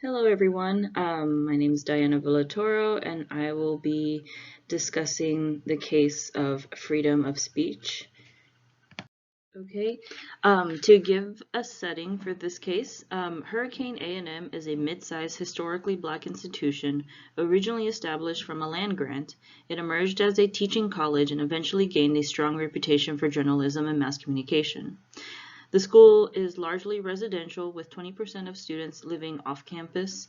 Hello everyone, my name is Diana Villatoro and I will be discussing the case of freedom of speech. Okay, to give a setting for this case, Hurricane A&M is a mid-sized historically black institution originally established from a land grant. It emerged as a teaching college and eventually gained a strong reputation for journalism and mass communication. The school is largely residential with 20% of students living off campus.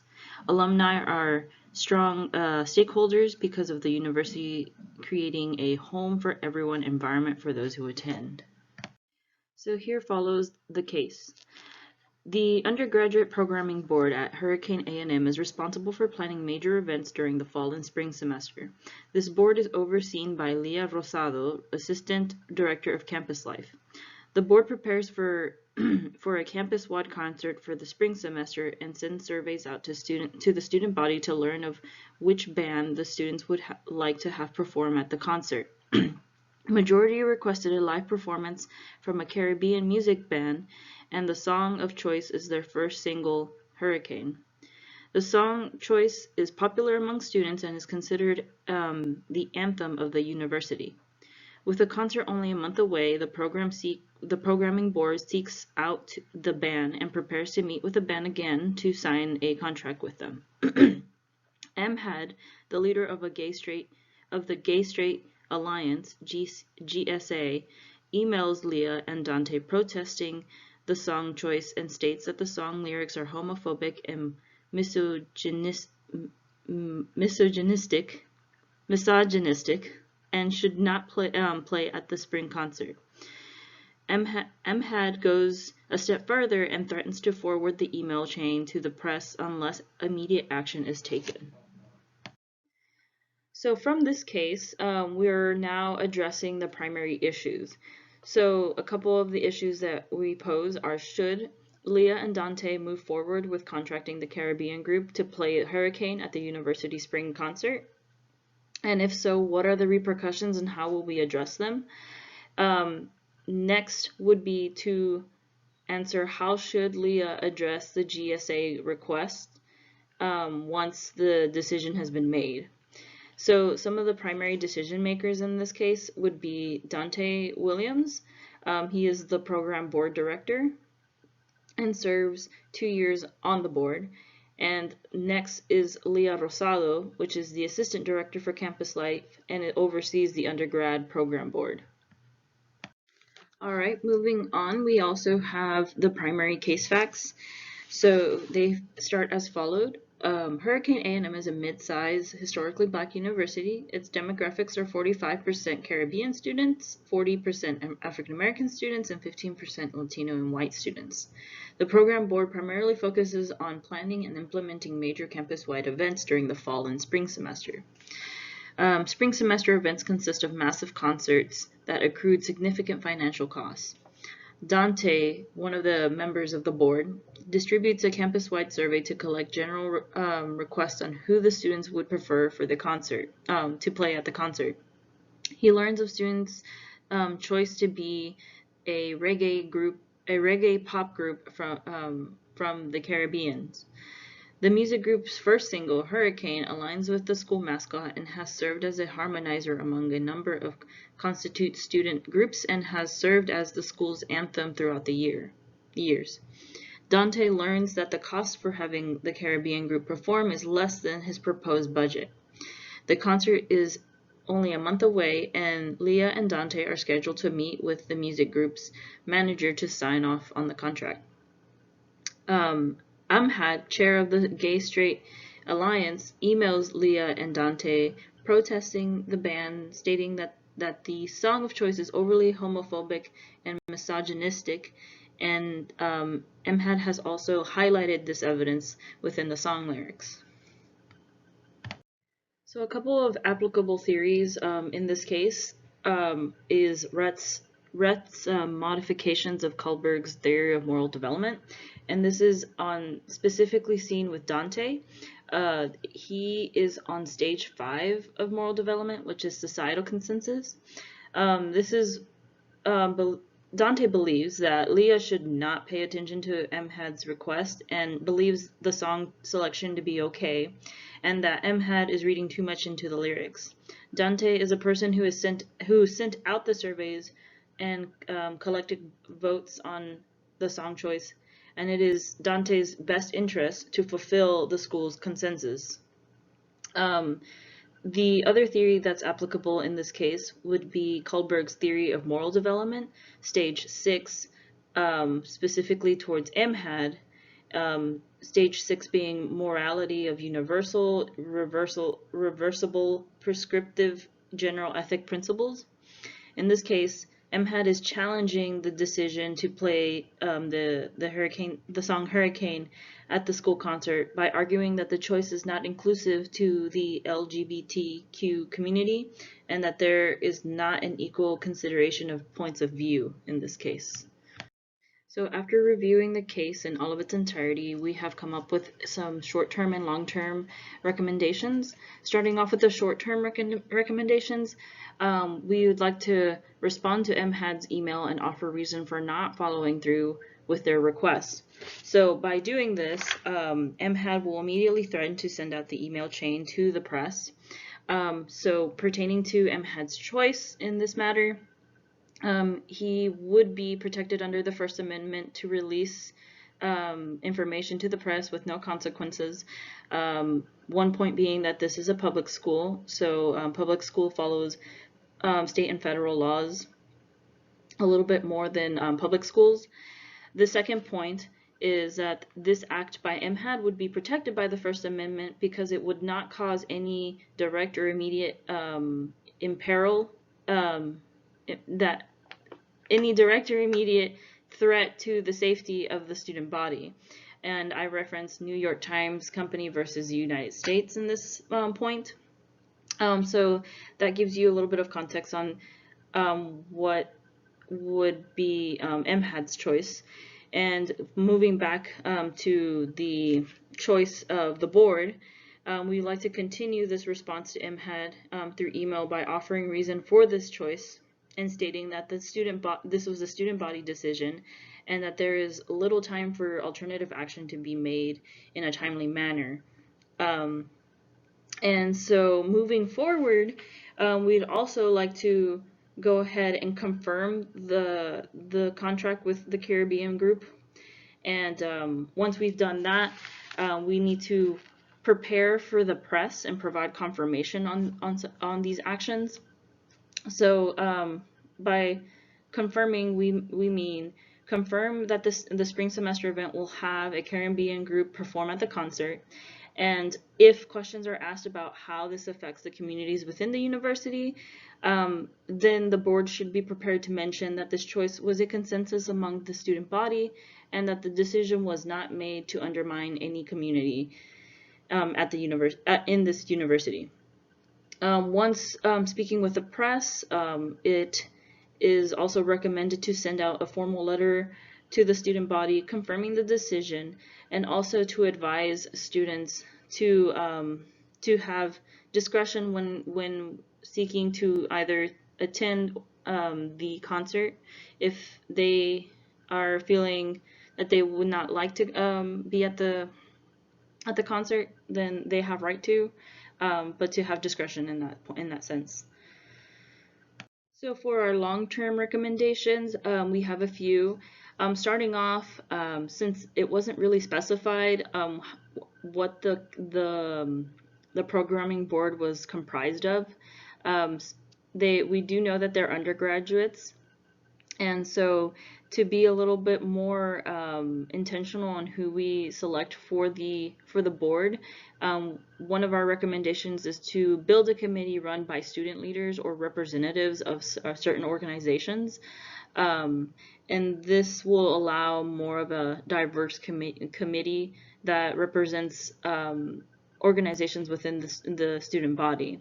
Alumni are strong stakeholders because of the university creating a home for everyone environment for those who attend. So here follows the case. The Undergraduate Programming Board at Hurricane A&M is responsible for planning major events during the fall and spring semester. This board is overseen by Leah Rosado, Assistant Director of Campus Life. The board prepares for a campus-wide concert for the spring semester and sends surveys out to the student body to learn of which band the students would like to have perform at the concert. Majority requested a live performance from a Caribbean music band, and the song of choice is their first single, Hurricane. The song choice is popular among students and is considered the anthem of the university. With the concert only a month away, the programming board seeks out the band and prepares to meet with the band again to sign a contract with them. MHAD, the leader of the Gay Straight Alliance (GSA), emails Leah and Dante protesting the song choice and states that the song lyrics are homophobic and misogynistic and should not play at the spring concert. MHAD goes a step further and threatens to forward the email chain to the press unless immediate action is taken. So from this case, we're now addressing the primary issues. So a couple of the issues that we pose are: should Leah and Dante move forward with contracting the Caribbean group to play Hurricane at the university spring concert? And if so, what are the repercussions and how will we address them? Next would be to answer how should Leah address the GSA request once the decision has been made. So some of the primary decision makers in this case would be Dante Williams. He is the program board director and serves 2 years on the board. And next is Leah Rosado, which is the Assistant Director for Campus Life, and it oversees the undergrad program board. All right, moving on, we also have the primary case facts. So they start as followed. Hurricane A&M is a mid-sized, historically black university. Its demographics are 45% Caribbean students, 40% African American students, and 15% Latino and white students. The program board primarily focuses on planning and implementing major campus-wide events during the fall and spring semester. Spring semester events consist of massive concerts that accrued significant financial costs. Dante, one of the members of the board, distributes a campus-wide survey to collect general requests on who the students would prefer for the concert, to play at the concert. He learns of students' choice to be a reggae pop group from the Caribbean. The music group's first single, Hurricane, aligns with the school mascot and has served as a harmonizer among a number of constitute student groups and has served as the school's anthem throughout the years. Dante learns that the cost for having the Caribbean group perform is less than his proposed budget. The concert is only a month away, and Leah and Dante are scheduled to meet with the music group's manager to sign off on the contract. Amhad, chair of the Gay Straight Alliance, emails Leah and Dante protesting the ban, stating that the song of choice is overly homophobic and misogynistic, and Amhad has also highlighted this evidence within the song lyrics. So a couple of applicable theories in this case is Rhett's modifications of Kohlberg's theory of moral development, and this is specifically seen with Dante. He is on stage 5 of moral development, which is societal consensus. This is Dante believes that Leah should not pay attention to MHAD's request and believes the song selection to be okay, and that MHAD is reading too much into the lyrics. Dante is a person who sent out the surveys and collected votes on the song choice, and it is Dante's best interest to fulfill the school's consensus. The other theory that's applicable in this case would be Kullberg's theory of moral development, stage 6, specifically towards MHAD, stage 6 being morality of universal, reversible, prescriptive, general ethic principles. In this case, MHAD is challenging the decision to play the song Hurricane at the school concert by arguing that the choice is not inclusive to the LGBTQ community and that there is not an equal consideration of points of view in this case. So after reviewing the case in all of its entirety, we have come up with some short-term and long-term recommendations. Starting off with the short-term recommendations, we would like to respond to MHAD's email and offer reason for not following through with their request. So by doing this, MHAD will immediately threaten to send out the email chain to the press. So pertaining to MHAD's choice in this matter, he would be protected under the First Amendment to release information to the press with no consequences. One point being that this is a public school, so public school follows state and federal laws a little bit more than public schools. The second point is that this act by MHAD would be protected by the First Amendment because it would not cause any direct or immediate imperil that any direct or immediate threat to the safety of the student body. And I referenced New York Times Company versus the United States in this point. So that gives you a little bit of context on what would be MHAD's choice. And moving back to the choice of the board, we'd like to continue this response to MHAD through email by offering reason for this choice and stating that this was a student body decision and that there is little time for alternative action to be made in a timely manner. And so moving forward, we'd also like to go ahead and confirm the contract with the Caribbean group. And once we've done that, we need to prepare for the press and provide confirmation on these actions. So by confirming, we mean confirm that the spring semester event will have a Caribbean group perform at the concert. And if questions are asked about how this affects the communities within the university, then the board should be prepared to mention that this choice was a consensus among the student body and that the decision was not made to undermine any community at the in this university. Once speaking with the press, it is also recommended to send out a formal letter to the student body confirming the decision and also to advise students to have discretion when seeking to either attend the concert if they are feeling that they would not like to be at the concert, then they have right to, but to have discretion in that sense. So for our long-term recommendations, we have a few. Starting off, since it wasn't really specified what the programming board was comprised of, we do know that they're undergraduates, and so to be a little bit more intentional on who we select for the board, one of our recommendations is to build a committee run by student leaders or representatives of certain organizations. And this will allow more of a diverse committee that represents organizations within the student body.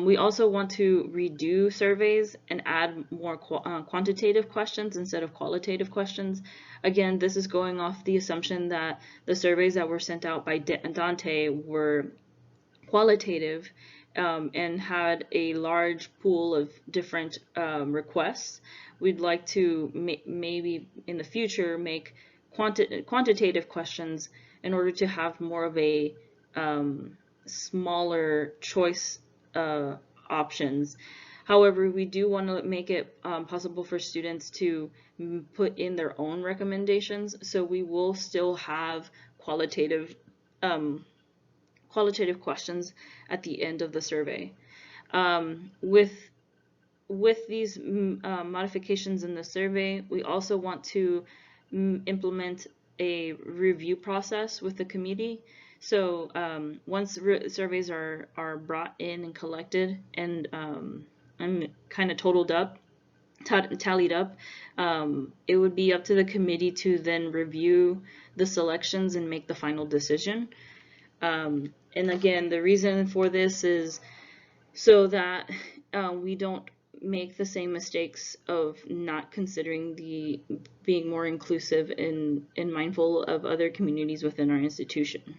We also want to redo surveys and add more quantitative questions instead of qualitative questions. Again, this is going off the assumption that the surveys that were sent out by Dante were qualitative and had a large pool of different requests, we'd like to maybe in the future make quantitative questions in order to have more of a smaller choice options. However, we do want to make it possible for students to put in their own recommendations, so we will still have qualitative questions at the end of the survey. With these modifications in the survey, we also want to implement a review process with the committee. So once surveys are brought in and collected and kind of tallied up, it would be up to the committee to then review the selections and make the final decision. And again, the reason for this is so that we don't make the same mistakes of not considering being more inclusive and mindful of other communities within our institution.